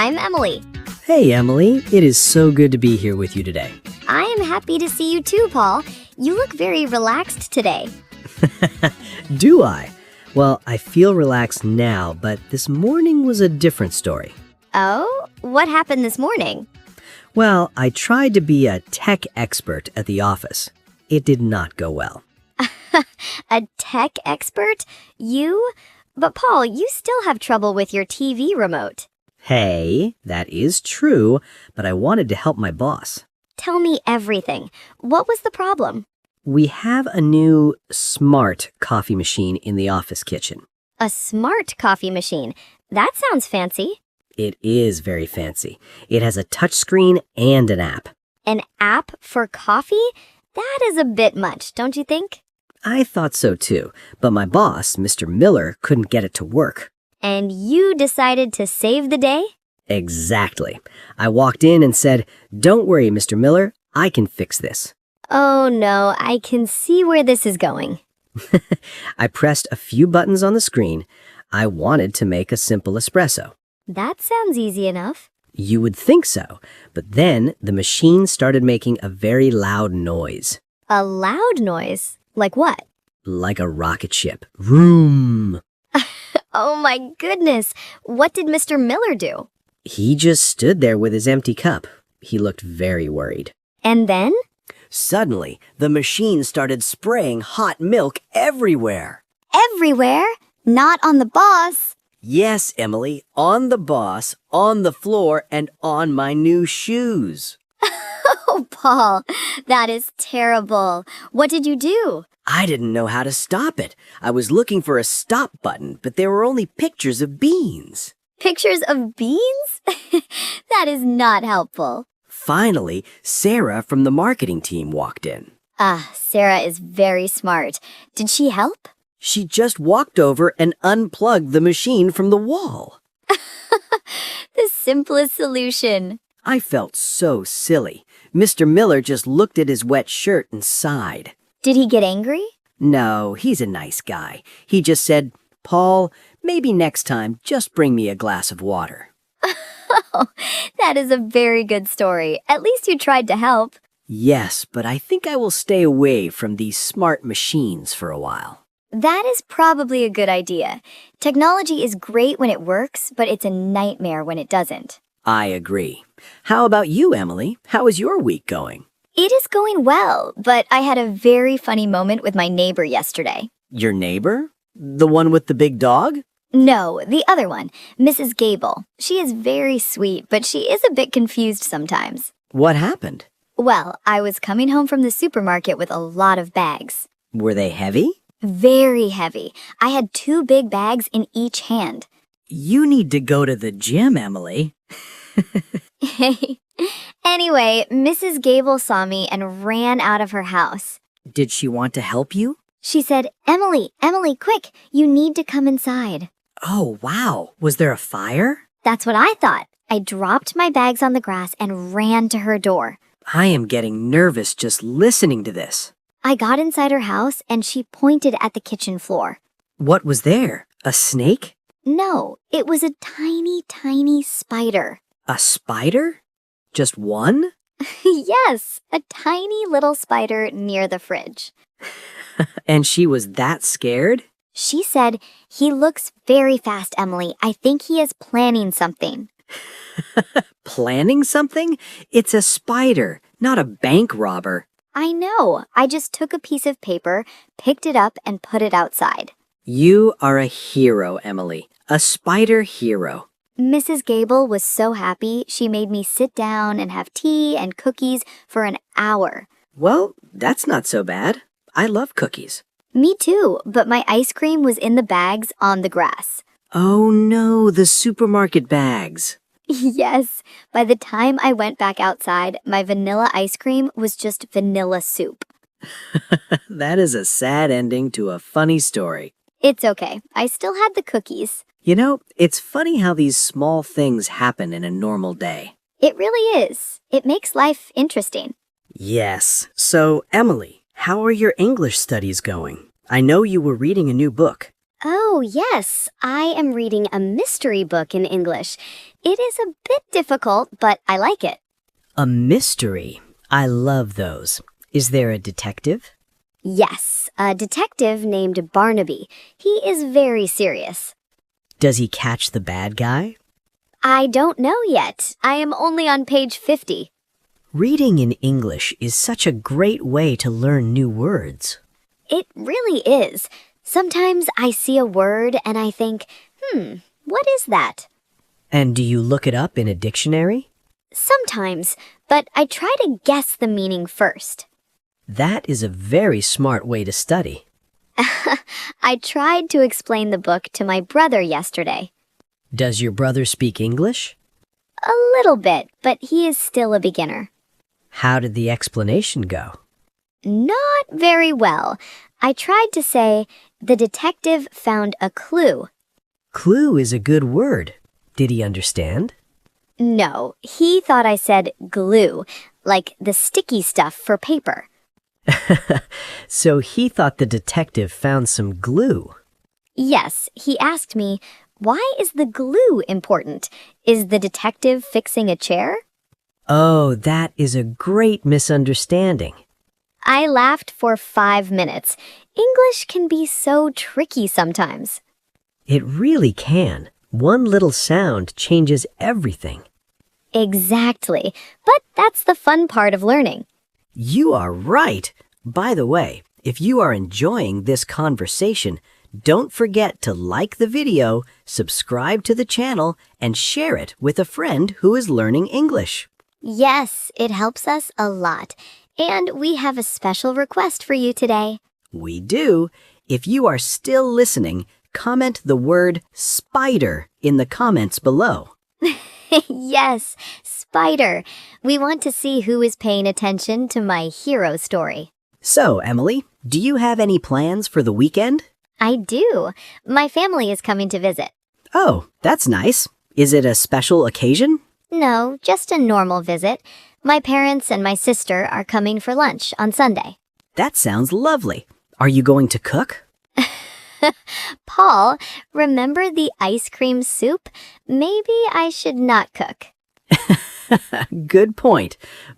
I'm Emily. Hey, Emily. It is so good to be here with you today. I am happy to see you too, Paul. You look very relaxed today. Do I? Well, I feel relaxed now, but this morning was a different story. Oh, what happened this morning? Well, I tried to be a tech expert at the office. It did not go well. A tech expert? You? But Paul, you still have trouble with your TV remote. Hey, that is true, but I wanted to help my boss. Tell me everything. What was the problem? We have a new smart coffee machine in the office kitchen. A smart coffee machine. That sounds fancy. It is very fancy. It has a touchscreen and an app. An app for coffee? That is a bit much, don't you think? I thought so too, but my boss, Mr. Miller, couldn't get it to work. And you decided to save the day? Exactly. I walked in and said, "Don't worry, Mr. Miller, I can fix this." Oh no, I can see where this is going. I pressed a few buttons on the screen. I wanted to make a simple espresso. That sounds easy enough. You would think so, but then the machine started making a very loud noise. A loud noise? Like what? Like a rocket ship. Vroom! Oh my goodness. What did Mr. Miller do? He just stood there with his empty cup. He looked very worried. And then? Suddenly, the machine started spraying hot milk everywhere. Everywhere? Not on the boss. Yes, Emily, on the boss, on the floor, and on my new shoes. Oh, Paul, that is terrible. What did you do? I didn't know how to stop it. I was looking for a stop button, but there were only pictures of beans. Pictures of beans? That is not helpful. Finally, Sarah from the marketing team walked in. Sarah is very smart. Did she help? She just walked over and unplugged the machine from the wall. The simplest solution. I felt so silly. Mr. Miller just looked at his wet shirt and sighed. Did he get angry? No, he's a nice guy. He just said, "Paul, maybe next time just bring me a glass of water." Oh, that is a very good story. At least you tried to help. Yes, but I think I will stay away from these smart machines for a while. That is probably a good idea. Technology is great when it works, but it's a nightmare when it doesn't. I agree. How about you, Emily? How is your week going? It is going well, but I had a very funny moment with my neighbor yesterday. Your neighbor? The one with the big dog? No, the other one, Mrs. Gable. She is very sweet, but she is a bit confused sometimes. What happened? Well, I was coming home from the supermarket with a lot of bags. Were they heavy? Very heavy. I had 2 big bags in each hand. You need to go to the gym, Emily. Anyway, Mrs. Gable saw me and ran out of her house. Did she want to help you? She said, Emily, quick, you need to come inside." Oh, wow. Was there a fire? That's what I thought. I dropped my bags on the grass and ran to her door. I am getting nervous just listening to this. I got inside her house and she pointed at the kitchen floor. What was there? A snake? No, it was a tiny, tiny spider. A spider? Just one? Yes, a tiny little spider near the fridge. And she was that scared? She said, "He looks very fast, Emily. I think he is planning something." Planning something? It's a spider, not a bank robber. I know. I just took a piece of paper, picked it up, and put it outside. You are a hero, Emily. A spider hero. Mrs. Gable was so happy, she made me sit down and have tea and cookies for an hour. Well, that's not so bad. I love cookies. Me too, but my ice cream was in the bags on the grass. Oh no, the supermarket bags. Yes, by the time I went back outside, my vanilla ice cream was just vanilla soup. That is a sad ending to a funny story. It's okay. I still had the cookies. You know, it's funny how these small things happen in a normal day. It really is. It makes life interesting. Yes. So, Emily, how are your English studies going? I know you were reading a new book. Oh, yes. I am reading a mystery book in English. It is a bit difficult, but I like it. A mystery. I love those. Is there a detective? Yes, a detective named Barnaby. He is very serious. Does he catch the bad guy? I don't know yet. I am only on page 50. Reading in English is such a great way to learn new words. It really is. Sometimes I see a word and I think, what is that? And do you look it up in a dictionary? Sometimes, but I try to guess the meaning first. That is a very smart way to study. I tried to explain the book to my brother yesterday. Does your brother speak English? A little bit, but he is still a beginner. How did the explanation go? Not very well. I tried to say, the detective found a clue. Clue is a good word. Did he understand? No, he thought I said glue, like the sticky stuff for paper. So he thought the detective found some glue. Yes, he asked me, why is the glue important? Is the detective fixing a chair? Oh, that is a great misunderstanding. I laughed for 5 minutes. English can be so tricky sometimes. It really can. One little sound changes everything. Exactly. But that's the fun part of learning. You are right. By the way, if you are enjoying this conversation, don't forget to like the video, subscribe to the channel, and share it with a friend who is learning English. Yes, it helps us a lot. And we have a special request for you today. We do. If you are still listening, comment the word spider in the comments below. Yes, spider. We want to see who is paying attention to my hero story. So, Emily, do you have any plans for the weekend? I do. My family is coming to visit. Oh, that's nice. Is it a special occasion? No, just a normal visit. My parents and my sister are coming for lunch on Sunday. That sounds lovely. Are you going to cook? Paul, remember the ice cream soup? Maybe I should not cook. Good point.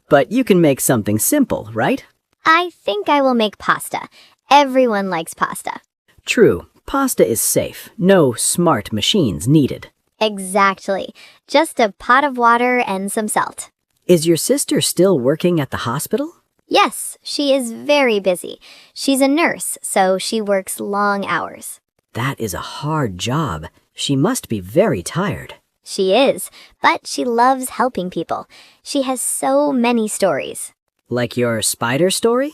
But you can make something simple, right? I think I will make pasta. Everyone likes pasta. True. Pasta is safe. No smart machines needed. Exactly. Just a pot of water and some salt. Is your sister still working at the hospital? Yes, she is very busy. She's a nurse, so she works long hours. That is a hard job. She must be very tired. She is, but she loves helping people. She has so many stories. Like your spider story?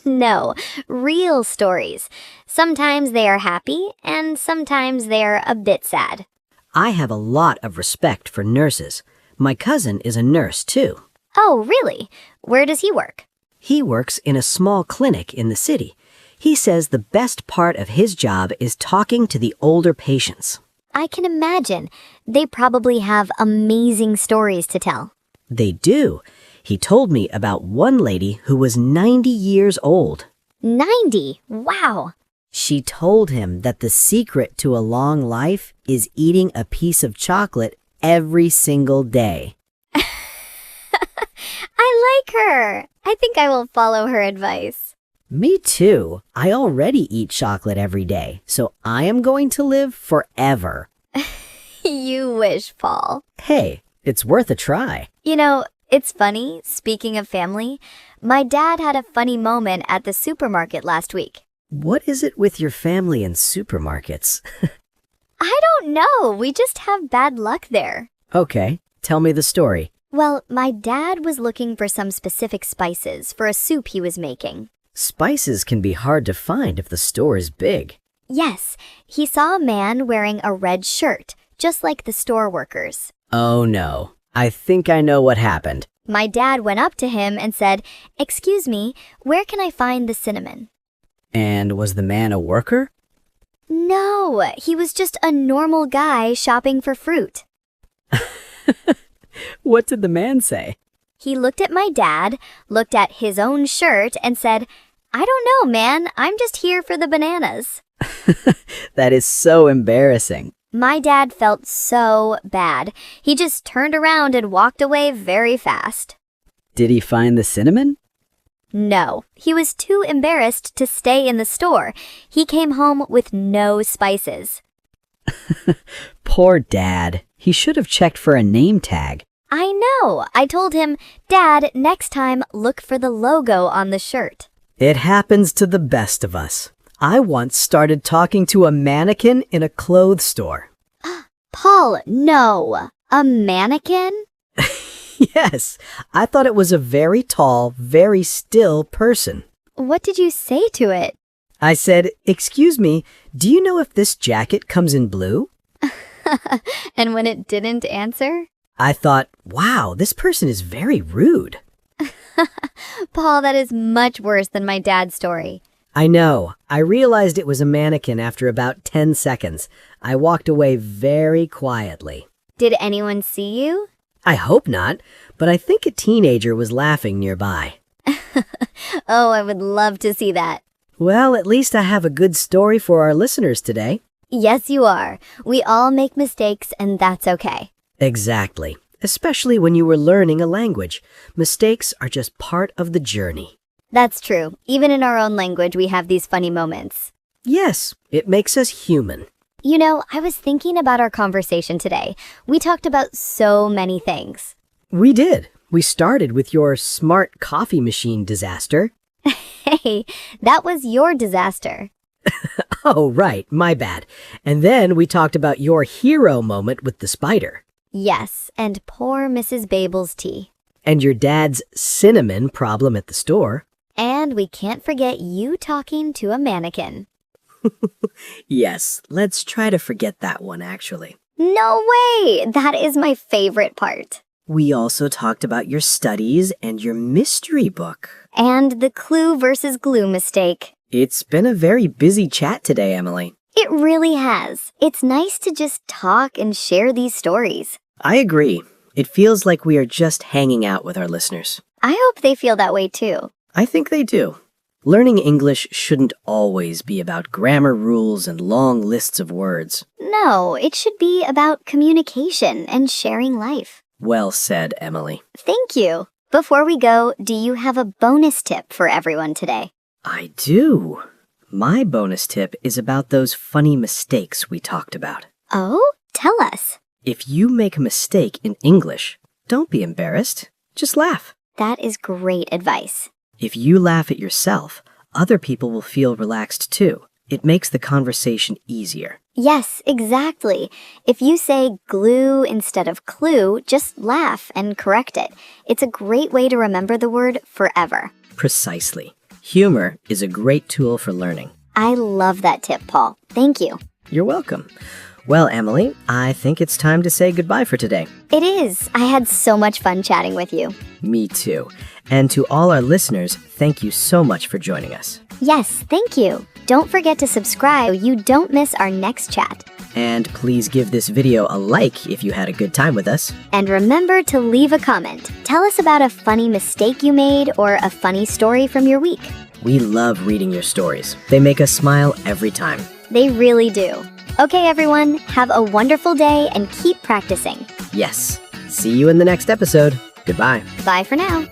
No, real stories. Sometimes they are happy, and sometimes they are a bit sad. I have a lot of respect for nurses. My cousin is a nurse, too. Oh, really? Where does he work? He works in a small clinic in the city. He says the best part of his job is talking to the older patients. I can imagine. They probably have amazing stories to tell. They do. He told me about one lady who was 90 years old. 90? Wow. She told him that the secret to a long life is eating a piece of chocolate every single day. I like her. I think I will follow her advice. Me too. I already eat chocolate every day, so I am going to live forever. You wish, Paul. Hey, it's worth a try. You know, it's funny, speaking of family, my dad had a funny moment at the supermarket last week. What is it with your family and supermarkets? I don't know. We just have bad luck there. Okay, tell me the story. Well, my dad was looking for some specific spices for a soup he was making. Spices can be hard to find if the store is big. Yes, he saw a man wearing a red shirt, just like the store workers. Oh no, I think I know what happened. My dad went up to him and said, "Excuse me, where can I find the cinnamon?" And was the man a worker? No, he was just a normal guy shopping for fruit. What did the man say? He looked at my dad, looked at his own shirt, and said, "I don't know, man. I'm just here for the bananas." That is so embarrassing. My dad felt so bad. He just turned around and walked away very fast. Did he find the cinnamon? No, he was too embarrassed to stay in the store. He came home with no spices. Poor Dad. He should have checked for a name tag. I know. I told him, Dad, next time look for the logo on the shirt. It happens to the best of us. I once started talking to a mannequin in a clothes store. Paul, no. A mannequin? Yes, I thought it was a very tall, very still person. What did you say to it? I said, "Excuse me, do you know if this jacket comes in blue?" And when it didn't answer? I thought, wow, this person is very rude. Paul, that is much worse than my dad's story. I know. I realized it was a mannequin after about 10 seconds. I walked away very quietly. Did anyone see you? I hope not, but I think a teenager was laughing nearby. Oh, I would love to see that. Well, at least I have a good story for our listeners today. Yes, you are. We all make mistakes, and that's okay. Exactly. Especially when you were learning a language. Mistakes are just part of the journey. That's true. Even in our own language, we have these funny moments. Yes, it makes us human. You know, I was thinking about our conversation today. We talked about so many things. We did. We started with your smart coffee machine disaster. Hey, that was your disaster. Oh, right. My bad. And then we talked about your hero moment with the spider. Yes, and poor Mrs. Babel's tea. And your dad's cinnamon problem at the store. And we can't forget you talking to a mannequin. Yes, let's try to forget that one, actually. No way! That is my favorite part. We also talked about your studies and your mystery book. And the clue versus glue mistake. It's been a very busy chat today, Emily. It really has. It's nice to just talk and share these stories. I agree. It feels like we are just hanging out with our listeners. I hope they feel that way too. I think they do. Learning English shouldn't always be about grammar rules and long lists of words. No, it should be about communication and sharing life. Well said, Emily. Thank you. Before we go, do you have a bonus tip for everyone today? I do. My bonus tip is about those funny mistakes we talked about. Oh, tell us. If you make a mistake in English, don't be embarrassed. Just laugh. That is great advice. If you laugh at yourself, other people will feel relaxed too. It makes the conversation easier. Yes, exactly. If you say glue instead of clue, just laugh and correct it. It's a great way to remember the word forever. Precisely. Humor is a great tool for learning. I love that tip, Paul. Thank you. You're welcome. Well, Emily, I think it's time to say goodbye for today. It is. I had so much fun chatting with you. Me too. And to all our listeners, thank you so much for joining us. Yes, thank you. Don't forget to subscribe so you don't miss our next chat. And please give this video a like if you had a good time with us. And remember to leave a comment. Tell us about a funny mistake you made or a funny story from your week. We love reading your stories. They make us smile every time. They really do. Okay, everyone, have a wonderful day and keep practicing. Yes. See you in the next episode. Goodbye. Bye for now.